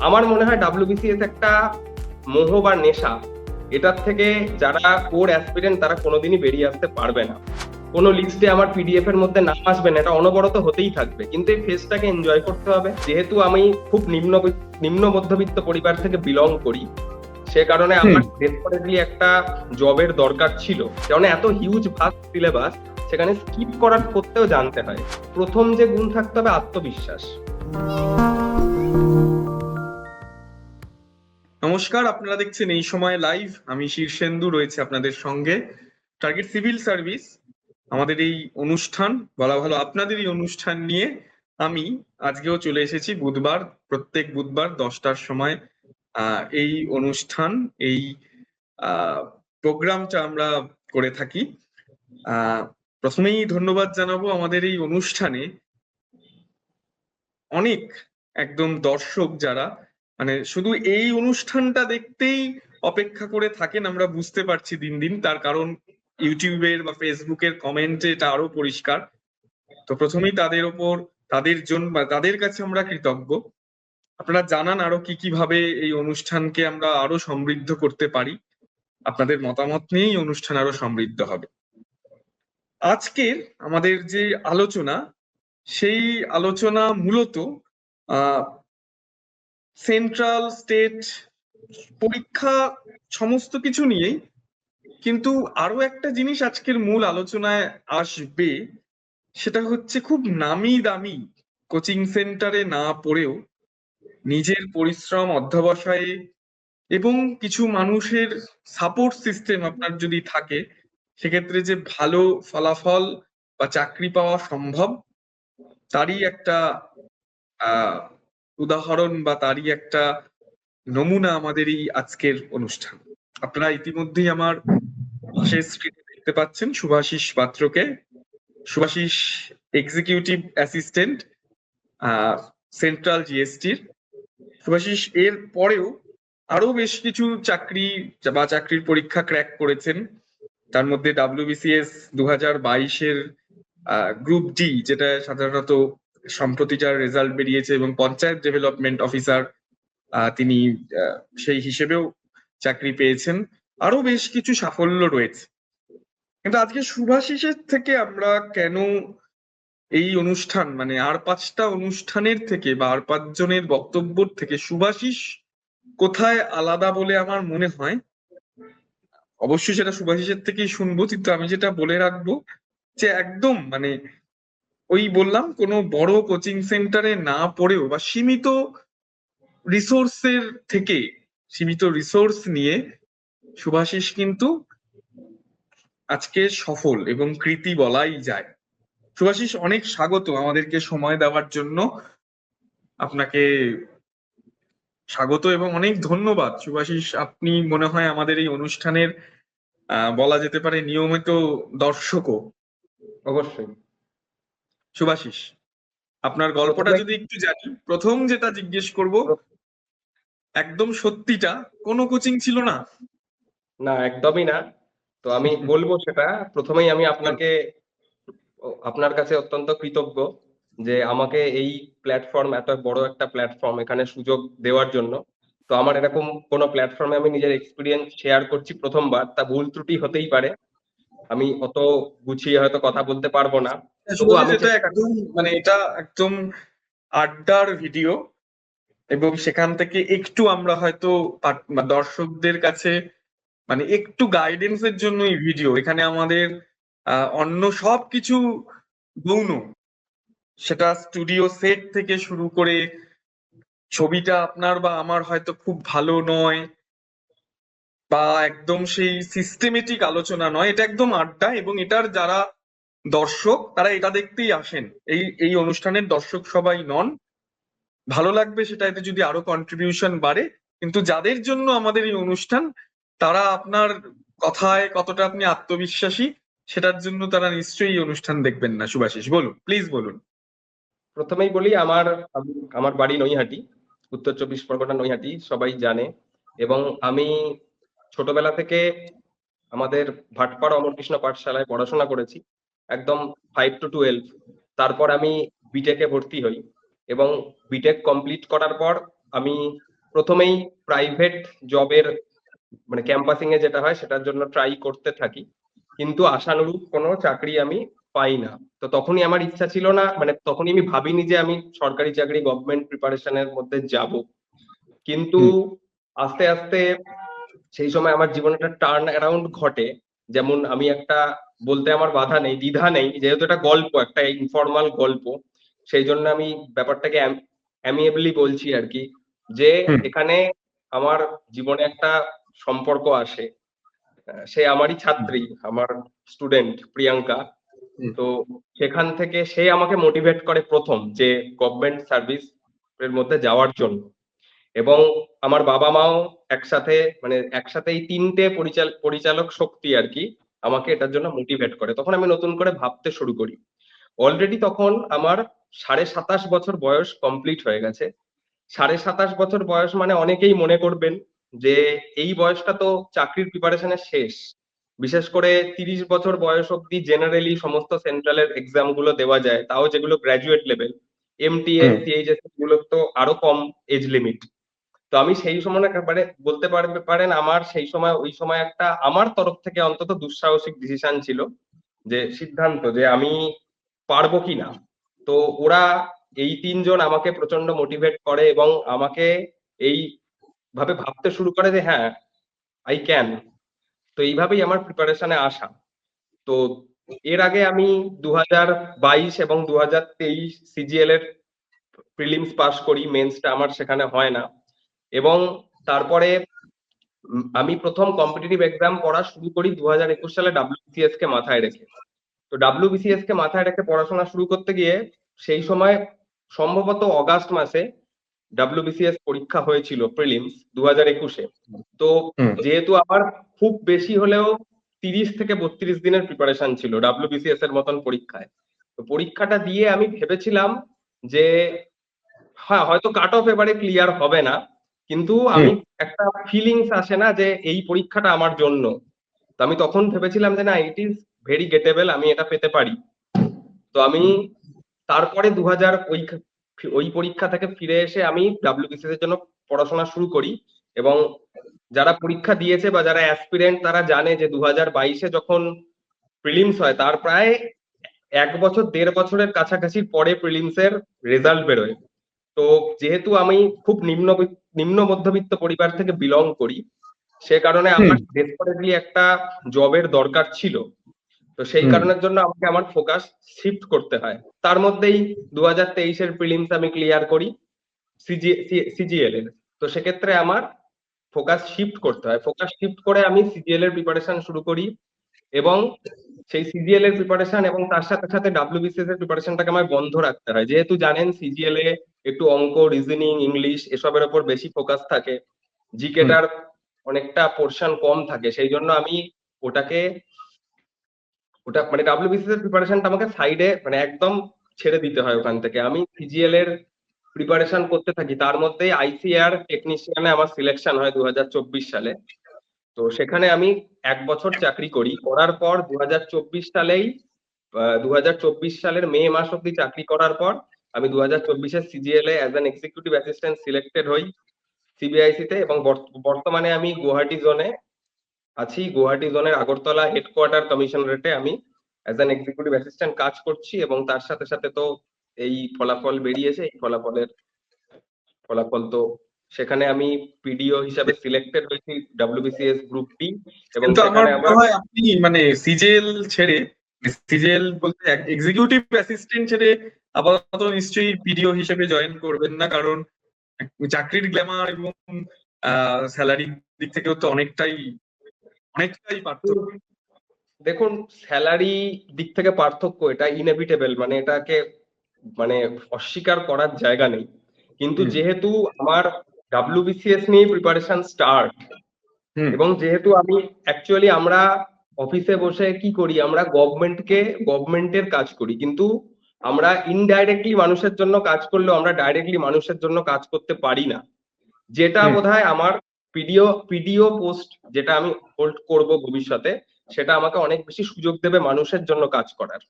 আমার মনে হয় ডাব্লিউবিসিএস একটা মোহ বা নেশা। এটার থেকে যারা কোর অ্যাসপিরেন্ট তারা কোনোদিনই বেরিয়ে আসতে পারবে না। কোনো লিস্টে আমার পিডিএফ এর মধ্যে নাম আসবে না, এটা অনবরত হতেই থাকবে, কিন্তু এই ফেজটাকে এনজয় করতে হবে। যেহেতু আমি খুব নিম্ন মধ্যবিত্ত পরিবার থেকে বিলং করি, সে কারণে আমার ডেসপারেটলি একটা জবের দরকার ছিল, কারণ এত হিউজ ভাস্ট সিলেবাস, সেখানে স্কিপ করার করতেও জানতে হয়। প্রথম যে গুণ থাকতে হবে আত্মবিশ্বাস। নমস্কার, আপনারা দেখছেন এই সময় লাইভ। আমি শীর্ষেন্দু রয়েছে আপনাদের সঙ্গে। টার্গেট সিভিল সার্ভিস আমাদের এই অনুষ্ঠান, বলা ভালো আপনাদের এই অনুষ্ঠান নিয়ে আমি আজকেও চলে এসেছি বুধবার, প্রত্যেক বুধবার 10টার সময় এই অনুষ্ঠান, এই প্রোগ্রামটা আমরা করে থাকি। প্রথমেই ধন্যবাদ জানাবো আমাদের এই অনুষ্ঠানে অনেক একদম দর্শক যারা মানে শুধু এই অনুষ্ঠানটা দেখতেই অপেক্ষা করে থাকেন, আমরা বুঝতে পারছি দিন দিন। তার কারণ ইউটিউবের বা ফেসবুকের কমেন্টে এটা আরো পরিষ্কার। তো প্রথমেই তাদের ওপর, তাদের জন্য বা তাদের কাছে আমরা কৃতজ্ঞ। আপনারা জানান আরো কি কি ভাবে এই অনুষ্ঠানকে আমরা আরো সমৃদ্ধ করতে পারি। আপনাদের মতামত নিয়েই অনুষ্ঠান আরো সমৃদ্ধ হবে। আজকের আমাদের যে আলোচনা, সেই আলোচনা মূলত সেন্ট্রাল স্টেট পরীক্ষা সমস্ত কিছু নিয়েই, কিন্তু আরো একটা জিনিস আজকের মূল আলোচনায় আসবে। সেটা হচ্ছে খুব নামি দামি কোচিং সেন্টারে না পড়েও নিজের পরিশ্রম, অধ্যবসায়ে এবং কিছু মানুষের সাপোর্ট সিস্টেম আপনার যদি থাকে, সেক্ষেত্রে যে ভালো ফলাফল বা চাকরি পাওয়া সম্ভব, তারই একটা আহ উদাহরণ বা তারই একটা নমুনা আমাদের এই আজকের অনুষ্ঠান। আপনারা ইতিমধ্যেই আমার পাশের স্ক্রিনে দেখতে পাচ্ছেন শুভাশিস পাত্রকে। শুভাশিস এক্সিকিউটিভ অ্যাসিস্ট্যান্ট সেন্ট্রাল জিএসটির। শুভাশিস এর পরেও আরো বেশ কিছু চাকরি বা চাকরির পরীক্ষা ক্র্যাক করেছেন। তার মধ্যে ডাব্লিউবিসিএস 2022-এর গ্রুপ ডি, যেটা সাধারণত সম্প্রতি যার রেজাল্ট বেরিয়েছে, এবং পঞ্চায়েত ডেভেলপমেন্ট অফিসার তিনি সেই হিসেবেও চাকরি পেয়েছেন। আরো বেশ কিছু সাফল্য রয়েছে। কিন্তু আজকে শুভাশিসের থেকে আমরা কেন এই অনুষ্ঠান, মানে আর 5টা অনুষ্ঠানের থেকে বা আর 5জনের বক্তব্যের থেকে শুভাশিস কোথায় আলাদা বলে আমার মনে হয়, অবশ্যই সেটা শুভাশিসের থেকেই শুনবো। কিন্তু আমি যেটা বলে রাখবো যে একদম মানে ওই বললাম, কোনো বড় কোচিং সেন্টারে না পড়েও বা রিসোর্সের থেকে সীমিত রিসোর্স নিয়ে শুভাশিস কিন্তু আজকে সফল এবং কৃতি বলাই যায়। শুভাশিস, অনেক স্বাগত আমাদেরকে সময় দেওয়ার জন্য। আপনাকে স্বাগত এবং অনেক ধন্যবাদ। শুভাশিস, আপনি মনে হয় আমাদের এই অনুষ্ঠানের বলা যেতে পারে নিয়মিত দর্শকও। অবশ্যই। শুভাশিস, আপনার গল্পটা প্রথমে যদি একটু জানি। প্রথম যেটা জিজ্ঞেস করব, একদম সত্যিটা, কোনো কোচিং ছিল না? না, একদমই না। তো আমি বলবো সেটা। প্রথমেই আমি আপনার কাছে অত্যন্ত কৃতজ্ঞ যে আমাকে এই প্ল্যাটফর্ম, এত বড় একটা প্ল্যাটফর্ম, এখানে সুযোগ দেওয়ার জন্য। তো আমার এরকম কোনো প্ল্যাটফর্মে আমি নিজের এক্সপিরিয়েন্স শেয়ার করছি প্রথমবার, তা ভুল ত্রুটি হতেই পারে। আমি অত গুছিয়ে হয়তো কথা বলতে পারবো না, তবু শুভাশিস, আমি এটা চেষ্টা একদম মানে এটা একদম আড্ডার ভিডিও, এবং সেখান থেকে একটু আমরা হয়তো দর্শকদের কাছে মানে একটু গাইডেন্সের জন্য এই ভিডিও। এখানে আমাদের অন্য সবকিছু গৌণ, সেটা স্টুডিও সেট থেকে শুরু করে ছবিটা আপনার বা আমার হয়তো খুব ভালো নয়, বা একদম সেই সিস্টেমেটিক আলোচনা নয়। এটা একদম আড্ডা, এবং এটার যারা দর্শক তারা এটা দেখতেই আসেন। এই এই অনুষ্ঠানের দর্শক সবাই নন। ভালো লাগবে সেটা এতে যদি আরো কন্ট্রিবিউশন বাড়ে, কিন্তু যাদের জন্য আমাদের এই অনুষ্ঠান, তারা আপনার কথায় কতটা আপনি আত্মবিশ্বাসী সেটার জন্য তারা নিশ্চয়ই এই অনুষ্ঠান দেখবেন না। শুভাশিস, বলুন, প্লিজ বলুন। প্রথমেই বলি, আমার বাড়ি নৈহাটি, উত্তর চব্বিশ পরগনা নৈহাটি, সবাই জানে। এবং আমি ছোটবেলা থেকে আমাদের ভাটপাড়া অমরকৃষ্ণ পাঠশালায় পড়াশোনা করেছি, একদম 5 to 12। তারপর আমি বিটেকে ভর্তি হই, এবং বিটেক কমপ্লিট করার পর আমি প্রথমেই প্রাইভেট জবের মানে ক্যাম্পাসিং এ যেটা হয় সেটার জন্য ট্রাই করতে থাকি, কিন্তু আশানুরূপ কোনো চাকরি আমি পাই না। তো তখনই আমার ইচ্ছা ছিল না, মানে তখনই আমি ভাবিনি যে আমি সরকারি চাকরি গভর্নমেন্ট প্রিপারেশনের মধ্যে যাব। কিন্তু হুম আস্তে আস্তে সেই সময় আমার জীবনে একটা টার্ন অ্যারাউন্ড ঘটে। যেমন আমি একটা, বলতে আমার বাধা নেই, দ্বিধা নেই, যেহেতু এটা গল্প, একটা ইনফরমাল গল্প, সেই জন্য আমি ব্যাপারটাকে অ্যামিয়েবলি বলছি আর কি, যে হুম এখানে আমার জীবনে একটা সম্পর্ক আসে। সে আমারই হুম ছাত্রী, আমার স্টুডেন্ট প্রিয়াঙ্কা। হুম তো সেখান থেকে সে আমাকে মোটিভেট করে প্রথম যে গভর্নমেন্ট সার্ভিস এর মধ্যে যাওয়ার জন্য। এবং আমার বাবা মাও একসাথে, মানে একসাথে এই তিনটে পরিচালক শক্তি আর কি আমাকে এটার জন্য মোটিভেট করে। তখন আমি নতুন করে ভাবতে শুরু করি। অলরেডি তখন আমার 27.5 বছর বয়স কমপ্লিট হয়ে গেছে। 27.5 বছর বয়স মানে অনেকেই মনে করবেন যে এই বয়সটা তো চাকরির প্রিপারেশনের শেষ। বিশেষ করে 30 বছর বয়স অব্দি জেনারেলি সমস্ত সেন্ট্রালের এক্সাম গুলো দেওয়া যায়, তাও যেগুলো গ্র্যাজুয়েট লেভেল। এমটিএস, হুম সিএইচএস গুলো তো আরো কম এজ লিমিট। তো আমি সেই সময় না একেবারে বলতে পারেন আমার সেই সময়, ওই সময় একটা আমার তরফ থেকে অন্তত দুঃসাহসিক ডিসিশন ছিল, যে সিদ্ধান্ত যে আমি পারবো কিনা। তো ওরা এই তিনজন আমাকে প্রচন্ড মোটিভেট করে এবং আমাকে এই ভাবে ভাবতে শুরু করে যে হ্যাঁ, আই ক্যান। তো এইভাবেই আমার প্রিপারেশনে আসা। তো এর আগে আমি 2022 এবং 2023 সিজিএল এর প্রিলিমস পাস করি, মেন্সটা আমার সেখানে হয় না। এবং তারপরে আমি প্রথম কম্পিটিটিভ এক্সাম পড়া শুরু করি 2021 সালে ডাব্লিউবিসিএস কে মাথায় রেখে। তো ডাব্লিউবিসিএস কে মাথায় রেখে পড়াশোনা শুরু করতে গিয়ে সেই সময় সম্ভবত অগাস্ট মাসে ডাব্লিউবিসিএস পরীক্ষা হয়েছিল প্রিলিমস 2021-এ। তো হুম যেহেতু আমার খুব বেশি হলেও 30 থেকে 32 দিনের প্রিপারেশন ছিল ডাব্লিউবিসিএস এর মতন পরীক্ষায়। তো পরীক্ষাটা দিয়ে আমি ভেবেছিলাম যে হ্যাঁ, হয়তো কাট অফ এবারে ক্লিয়ার হবে না, কিন্তু হুম আমি একটা ফিলিংস আসে না যে এই পরীক্ষাটা আমার জন্য। তো আমি তখন ভেবেছিলাম যে না, ইট ইজ ভেরি গেটেবল, আমি এটা পেতে পারি। তো আমি তারপরে 2000 ওই পরীক্ষা থেকে ফিরে এসে আমি ডাব্লিউবিসিএস এর জন্য পড়াশোনা শুরু করি। এবং যারা পরীক্ষা দিয়েছে বা যারা অ্যাসপিরেন্ট তারা জানে যে 2022-এ যখন প্রিলিমস হয় তার প্রায় 1 বছর 1.5 বছরের কাছাকাছি পরে প্রিলিমস এর রেজাল্ট বেরোয়। তো যেহেতু আমি খুব নিম্ন মধ্যবিত্ত পরিবার থেকে বিলং করি, সে কারণে হুম আমার ডেসপারেটলি একটা জবের দরকার ছিল। তো সেই হুম কারণের জন্য আমাকে আমার ফোকাস শিফট করতে হয়। তার মধ্যেই 2023-এর প্রিলিমস আমি ক্লিয়ার করি সিজিএল এর। তো সেক্ষেত্রে আমার ফোকাস শিফট করতে হয়, ফোকাস শিফট করে আমি সিজিএল এর প্রিপারেশন শুরু করি। এবং সেই সিজিএল এর প্রিপারেশন এবং তার সাথে সাথে ডাব্লিউবিসিএস এর প্রিপারেশনটাকে আমায় বন্ধ রাখতে হয়, যেহেতু জানেন সিজিএল এ একটু অঙ্ক, রিজনিং, ইংলিশ এসবের উপর বেশি ফোকাস থাকে, হুম জিকেটার অনেকটা পোর্শন কম থাকে। সেই জন্য আমি ওটাকে ওটা মানে ডাব্লিউবিসিএস এর প্রিপারেশনটা আমাকে সাইডে মানে একদম ছেড়ে দিতে হয় ওখান থেকে। আমি সিজিএল এর প্রিপারেশন করতে থাকি। তার মধ্যে আইসিআর টেকনিশিয়ানে আমার সিলেকশন হয় 2024 সালে। তো সেখানে আমি 1 বছর চাকরি করি, করার পর 2024 সালেই 2024 সালের মে মাস অব্দি চাকরি করার পর আমি 2024-এর সিজিএল এ as an executive assistant selected হই সিবিআইসি তে। এবং বর্তমানে আমি গুয়াহাটি জোনে আছি, গুয়াহাটি জোনের আগরতলা হেডকোয়ার্টার কমিশনারেটে আমি অ্যাজ অ্যান এক্সিকিউটিভ অ্যাসিস্ট্যান্ট কাজ করছি। এবং তার সাথে সাথে তো এই ফলাফল বেরিয়েছে, এই ফলাফল তো সেখানে আমি পিডিও হিসাবে সিলেক্টেড হয়েছি ডাব্লিউবিসিএস গ্রুপ ডি। এবং কিন্তু আমার সেখানে মনে আমার হয় আপনি মানে সিজেএল ছেড়ে, সিজেএল বলতে এক্সিকিউটিভ অ্যাসিস্ট্যান্ট ছেড়ে আপাতত নিশ্চয়ই পিডিও হিসেবে জয়েন করবেন না, কারণ চাকরির গ্ল্যামার এবং স্যালারির দিক থেকেও তো অনেকটাই অনেকটাই পার্থক্য। দেখুন, স্যালারি দিক থেকে পার্থক্য এটা ইনএভিটেবল, মানে এটাকে মানে অস্বীকার করার জায়গা নেই। কিন্তু হুম যেহেতু আমার ডাব্লিউবিসিএস নিয়ে প্রিপারেশন স্টার্ট, হুম এবং যেহেতু আমি অ্যাকচুয়ালি আমরা অফিসে বসে কি করি, আমরা গভর্নমেন্টের কাজ করি, কিন্তু আমরা ইনডাইরেক্টলি মানুষের জন্য কাজ করলেও আমরা ডাইরেক্টলি মানুষের জন্য কাজ করতে পারি না। যেটা হুম বোধহয় আমার পিডিও পোস্ট যেটা আমি হোল্ড করব ভবিষ্যতে, সেটা আমাকে অনেক বেশি সুযোগ দেবে মানুষের জন্য কাজ করার,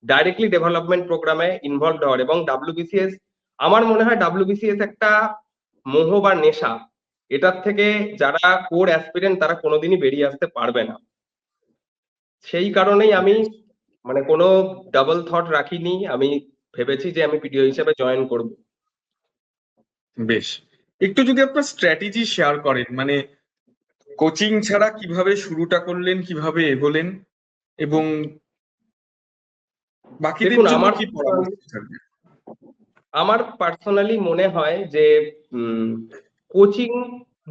ডাইরেক্টলি ডেভেলপমেন্ট প্রোগ্রামে ইনভলভ হওয়ার। এবং ডাব্লিউবিসিএস, আমার মনে হয় ডাব্লিউবিসিএস একটা মোহ বা নেশা। এটার থেকে যারা কোর অ্যাসপিরেন্ট তারা কোনোদিনই বেরিয়ে আসতে পারবে না। সেই কারণেই আমি মানে কোনো ডাবল থট রাখিনি, আমি ভেবেছি যে আমি পিডিও হিসেবে জয়েন করব। বেশ, একটু যদি আপনার স্ট্র্যাটেজি শেয়ার করেন, মানে কোচিং ছাড়া কিভাবে শুরুটা করলেন, কিভাবে এগোলেন, এবং বাকিদের দেখুন জন্য কি পরামর্শ থাকবে? আমার পার্সোনালি মনে হয় যে কোচিং,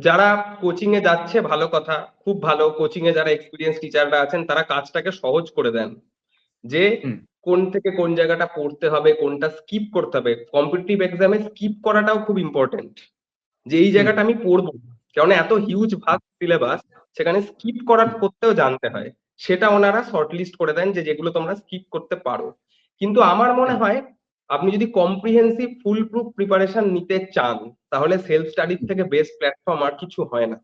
যারা কোচিং এ যাচ্ছে ভালো কথা, খুব ভালো। কোচিং এ যারা এক্সপিরিয়েন্স টিচাররা আছেন তারা কাজটাকে সহজ করে দেন, যে হুম, কোন থেকে কোন জায়গাটা পড়তে হবে, কোনটা স্কিপ করতে হবে। কম্পিটিটিভ এক্সামে স্কিপ করাটাও খুব ইম্পর্টেন্ট, যে এই হুম, জায়গাটা আমি পড়বো, কারণ এত হিউজ ভাগ সিলেবাস, সেখানে স্কিপ করার হুম, করতেও জানতে হয়। সেটা ওনারা শর্টলিস্ট করে দেন যে যেগুলো তোমরা স্কিপ করতে পারো। কিন্তু আমার মনে হুম, হয় আপনি যদি কম্প্রিহেন্সিভ ফুল প্রুফ প্রিপারেশন নিতে চান, তাহলে সেলফ স্টাডির থেকে বেস্ট প্ল্যাটফর্ম আর কিছু হয় না।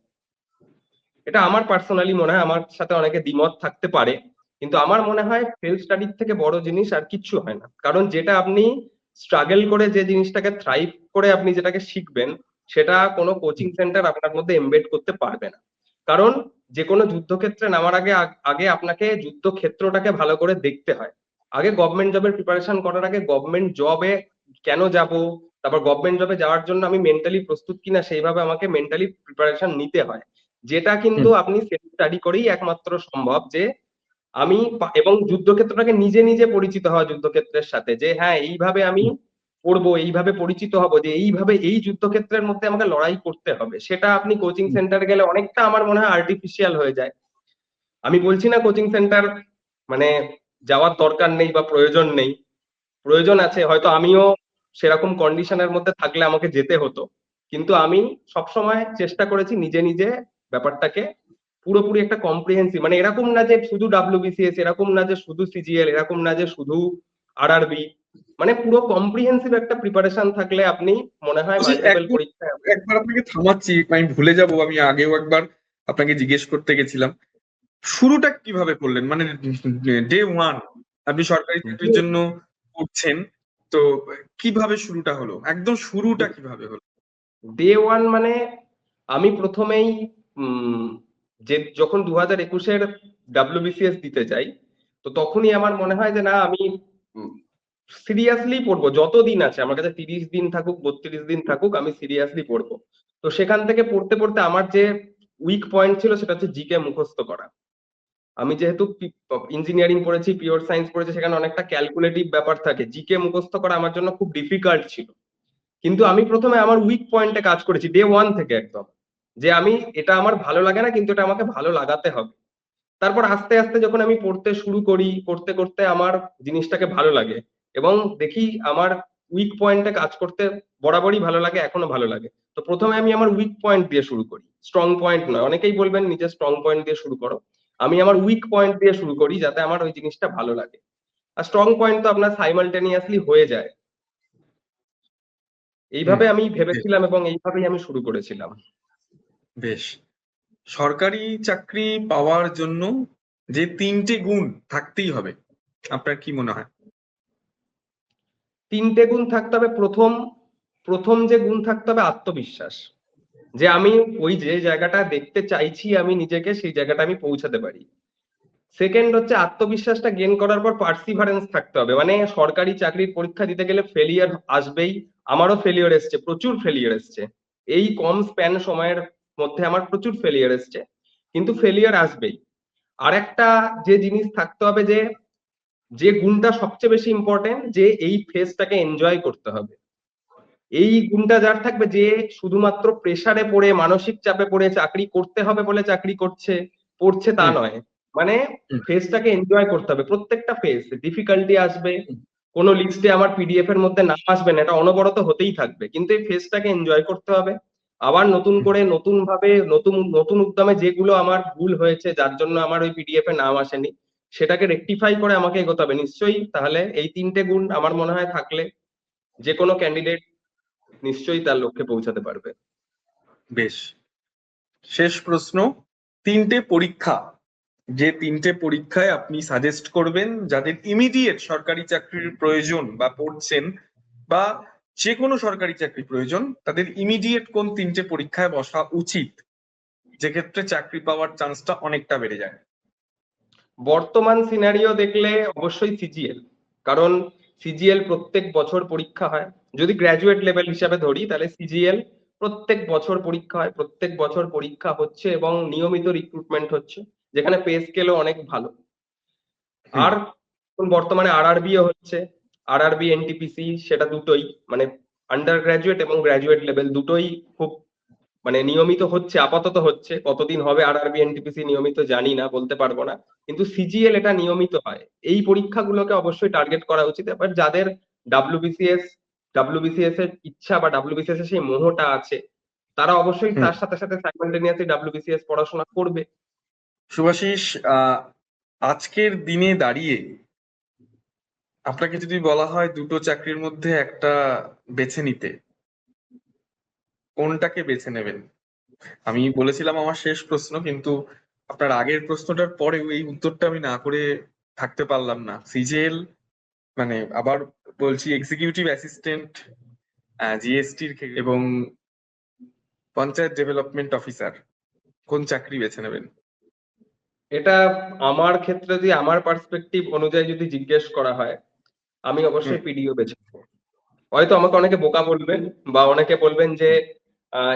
এটা আমার পার্সোনালি মনে হয়, আমার সাথে অনেকে দ্বিমত থাকতে পারে, কিন্তু আমার মনে হয় সেলফ স্টাডির থেকে বড় জিনিস আর কিচ্ছু হয় না। কারণ যেটা আপনি স্ট্রাগল করে যে জিনিসটাকে থ্রাইভ করে আপনি যেটাকে শিখবেন, সেটা কোনো কোচিং সেন্টার আপনার মধ্যে এমবেড করতে পারবে না। কারণ যে কোনো যুদ্ধক্ষেত্রে নামার আগে আগে আপনাকে যুদ্ধক্ষেত্রটাকে ভালো করে দেখতে হয়। আগে গভর্নমেন্ট জবের প্রিপারেশন করার আগে গভর্নমেন্ট জবে কেন যাব, তারপর গভর্নমেন্ট জবে যাওয়ার জন্য আমি মেন্টালি প্রস্তুত কিনা সেইভাবে আমাকে মেন্টালি প্রিপারেশন নিতে হয়। যেটা কিন্তু হুম, আপনি সেলফ স্টাডি করেই একমাত্র সম্ভব। যে আমি এবং যুদ্ধক্ষেত্রটাকে নিজে নিজে পরিচিত হওয়া যুদ্ধক্ষেত্রের সাথে, যে হ্যাঁ এইভাবে আমি হুম, পড়বো, এইভাবে পরিচিত হব, যে এইভাবে এই যুদ্ধক্ষেত্রের মধ্যে আমাকে লড়াই করতে হবে, সেটা আপনি কোচিং হুম, সেন্টারে গেলে অনেকটা আমার মনে হয় আর্টিফিশিয়াল হয়ে যায়। আমি বলছি না কোচিং সেন্টার মানে যাওয়ার দরকার নেই বা প্রয়োজন নেই, প্রয়োজন আছে। হয়তো আমিও সেরকম কন্ডিশনের মধ্যে থাকলে আমাকে যেতে হতো, কিন্তু আমি সবসময় চেষ্টা করেছি নিজে নিজে ব্যাপারটাকে পুরোপুরি একটা কম্প্রিহেন্সিভ, মানে এরকম না যে শুধু ডাব্লিউবিসিএস, এরকম না যে শুধু সিজিএল, এরকম না যে শুধু আরআরবি, মানে পুরো কম্প্রিহেন্সিভ একটা প্রিপারেশন থাকলে আপনি মনে হয় বলছি, মাল্টিপল পরীক্ষায়। একবার আপনাকে থামাচ্ছি, আমি ভুলে যাব, আমি আগেও একবার আপনাকে জিজ্ঞেস করতে গেছিলাম, শুরুটা কিভাবে করলেন, মানে ডে ওয়ান আপনি সরকারি চাকরির জন্য পড়ছেন, তো কিভাবে শুরুটা হলো, একদম শুরুটা কিভাবে হলো? ডে ওয়ান মানে আমি প্রথমেই উম, যে যখন 2021-এর ডাব্লিউবিসিএস দিতে যাই, তো তখনই আমার মনে হয় যে না আমি সিরিয়াসলি পড়বো। যত দিন আছে আমার কাছে, 30 দিন থাকুক 32 দিন থাকুক, আমি সিরিয়াসলি পড়বো। তো সেখান থেকে পড়তে পড়তে আমার যে উইক পয়েন্ট ছিল সেটা হচ্ছে জিকে মুখস্থ করা। আমি যেহেতু ইঞ্জিনিয়ারিং পড়েছি, পিওর সায়েন্স পড়েছি, সেখানে অনেকটা ক্যালকুলেটিভ ব্যাপার থাকে, জিকে মুখস্থ করা আমার জন্য খুব ডিফিকাল্ট ছিল। কিন্তু আমি প্রথমে আমার উইক পয়েন্টে কাজ করেছি ডে ওয়ান থেকে একদম, যে আমি এটা আমার ভালো লাগে না, কিন্তু এটা আমাকে ভালো লাগাতে হবে। তারপর আস্তে আস্তে যখন আমি পড়তে শুরু করি, করতে করতে আমার জিনিসটাকে ভালো লাগে, এবং দেখি আমার উইক পয়েন্টে কাজ করতে বরাবরই ভালো লাগে, এখনো ভালো লাগে। তো প্রথমে আমি আমার উইক পয়েন্ট দিয়ে শুরু করি, স্ট্রং পয়েন্ট নয়। অনেকেই বলবেন নিজের স্ট্রং পয়েন্ট দিয়ে শুরু করো, আমি আমার উইক পয়েন্ট দিয়ে শুরু করি যাতে আমার ওই জিনিসটা ভালো লাগে। আর স্ট্রং পয়েন্ট তো আপনার সাইমালটেনিয়াসলি হয়ে যায়। হুম, এইভাবে আমি বেশ, ভেবেছিলাম এবং এইভাবেই আমি শুরু করেছিলাম। বেশ। সরকারি চাকরি পাওয়ার জন্য যে তিনটে গুণ থাকতেই হবে, আপনার কি মনে হয়? তিনটে গুণ থাকতে হবে। প্রথম প্রথম যে গুণ থাকতে হবে আত্মবিশ্বাস, যে আমি ওই যে জায়গাটা দেখতে চাইছি আমি নিজেকে, সেই জায়গাটা আমি পৌঁছাতে পারি। সেকেন্ড হচ্ছে আত্মবিশ্বাসটা গেইন করার পর পার্সিভারেন্স থাকতে হবে, মানে সরকারি চাকরির পরীক্ষা দিতে গেলে ফেলিয়ার আসবেই। আমারও ফেলিয়ার এসছে, প্রচুর ফেলিয়ার এসছে। এই কম স্প্যান সময়ের মধ্যে আমার প্রচুর ফেলিয়ার এসছে, কিন্তু ফেলিয়ার আসবেই। আর একটা যে জিনিস থাকতে হবে, যে যে গুণটা সবচেয়ে বেশি ইম্পর্টেন্ট, যে এই ফেজটাকে এনজয় করতে হবে। এই গুণটা যার থাকবে, যে শুধুমাত্র প্রেসারে পড়ে মানসিক চাপে পড়ে চাকরি করতে হবে বলে চাকরি পড়ছে তা হুম, নয়। মানে হুম, ফেজটাকে এনজয় করতে হবে। প্রত্যেকটা ফেজ ডিফিকাল্টি আসবে, হুম, কোনো লিস্টে আমার পিডিএফ এর মধ্যে নাম আসবে না, এটা অনবরত হতেই থাকবে, কিন্তু এই ফেজটাকে এনজয় করতে হবে। আবার নতুন হুম, করে নতুন ভাবে নতুন নতুন উদ্যমে যেগুলো আমার ভুল হয়েছে, যার জন্য আমার ওই পিডিএফ এ নাম আসেনি, সেটাকে রেকটিফাই করে আমাকে এগোতে হবে নিশ্চয়ই। তাহলে এই তিনটে গুণ আমার মনে হয় থাকলে যে কোনো ক্যান্ডিডেট নিশ্চয়ই তার লক্ষ্যে পৌঁছাতে পারবে। বেশ। শেষ প্রশ্ন, তিনটে পরীক্ষা, যে তিনটে পরীক্ষায় আপনি সাজেস্ট করবেন যাদের ইমিডিয়েট সরকারি চাকরির প্রয়োজন বা পড়ছেন, বা যে কোনো সরকারি চাকরি প্রয়োজন, তাদের ইমিডিয়েট কোন 3টে পরীক্ষায় বসা উচিত, যে ক্ষেত্রে চাকরি পাওয়ার চান্সটা অনেকটা বেড়ে যায়? বর্তমান সিনারিও দেখলে অবশ্যই সিজিএল, কারণ সিজিএল প্রত্যেক বছর পরীক্ষা হয়। যদি গ্র্যাজুয়েট লেভেল হিসাবে ধরি তাহলে সিজিএল প্রত্যেক বছর পরীক্ষা হয়, প্রত্যেক বছর পরীক্ষা হচ্ছে এবং নিয়মিত রিক্রুটমেন্ট হচ্ছে, যেখানে পে স্কেলও অনেক ভালো। হুম। আর এখন বর্তমানে আরআরবিও হচ্ছে, আরআরবি এনটিপিসি, সেটা দুটোই মানে আন্ডার গ্রাজুয়েট এবং গ্রাজুয়েট লেভেল দুটোই খুব মানে নিয়মিত হচ্ছে, আপাতত হচ্ছে। কতদিন হবে আরআরবি এনটিপিসি নিয়মিত জানি না, বলতে পারবো না, কিন্তু সিজিএল এটা নিয়মিত হয়। এই পরীক্ষাগুলোকে অবশ্যই টার্গেট করা উচিত। এবার যাদের ডাব্লিউবিসিএস ডাব্লিউবিসিএস এর ইচ্ছা বা ডাব্লিউবিসিএস এর সেই মোহটা আছে, তারা অবশ্যই হুম। তার সাথে সাথে সাইমালটেনিয়াসলি ডাব্লিউবিসিএস পড়াশোনা করবে। শুভাশিস, আজকের দিনে দাঁড়িয়ে আপনাকে যদি বলা হয় দুটো চাকরির মধ্যে একটা বেছে নিতে, কোনটাকে বেছে নেবেন? আমি বলেছিলাম আমার শেষ প্রশ্ন, কিন্তু আপনার আগের প্রশ্নটার পরেও এই উত্তরটা আমি না করে থাকতে পারলাম না। সিজিএল মানে আবার বলছি, এক্সিকিউটিভ অ্যাসিস্ট্যান্ট জিএসটির এবং পঞ্চায়েত ডেভেলপমেন্ট অফিসার, কোন চাকরি বেছে নেবেন? এটা আমার ক্ষেত্রে যদি আমার পার্সপেক্টিভ অনুযায়ী যদি জিজ্ঞেস করা হয়, আমি হুম। অবশ্যই পিডিও বেছে নেবো। হয়তো আমাকে অনেকে বোকা বলবেন বা অনেকে বলবেন যে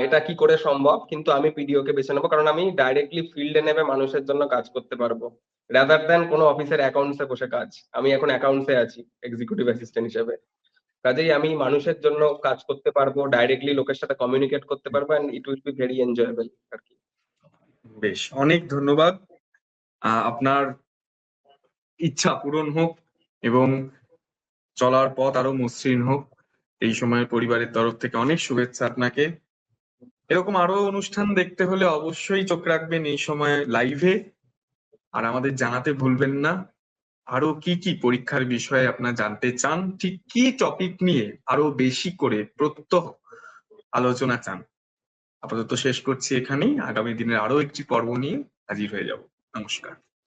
এটা কি করে সম্ভব, কিন্তু আমি পিডিও কে বেছে নেবো, কারণ আমি ডাইরেক্টলি ফিল্ডে নেমে মানুষের জন্য কাজ করতে পারবো, রাদার দ্যান কোনো অফিসের অ্যাকাউন্টসে বসে কাজ। আমি এখন অ্যাকাউন্টসে আছি এক্সিকিউটিভ অ্যাসিস্ট্যান্ট হিসেবে, কাজেই আমি মানুষের জন্য কাজ করতে পারবো, ডাইরেক্টলি লোকের সাথে কমিউনিকেট করতে পারবো, and it will be very enjoyable আর কি। বেশ, অনেক ধন্যবাদ। আপনার ইচ্ছা পূরণ হোক এবং চলার পথ আরো মসৃণ হোক, এই সময় পরিবারের তরফ থেকে অনেক শুভেচ্ছা আপনাকে। এরকম আরো অনুষ্ঠান দেখতে হলে অবশ্যই চোখ রাখবেন এই সময় লাইভে, আর আমাদের জানাতে ভুলবেন না আরো কি কি পরীক্ষার বিষয়ে আপনারা জানতে চান, ঠিক কি টপিক নিয়ে আরো বেশি করে প্রত্যহ আলোচনা চান। আপাতত শেষ করছি এখানেই, আগামী দিনের আরো একটি পর্ব নিয়ে হাজির হয়ে যাব। নমস্কার।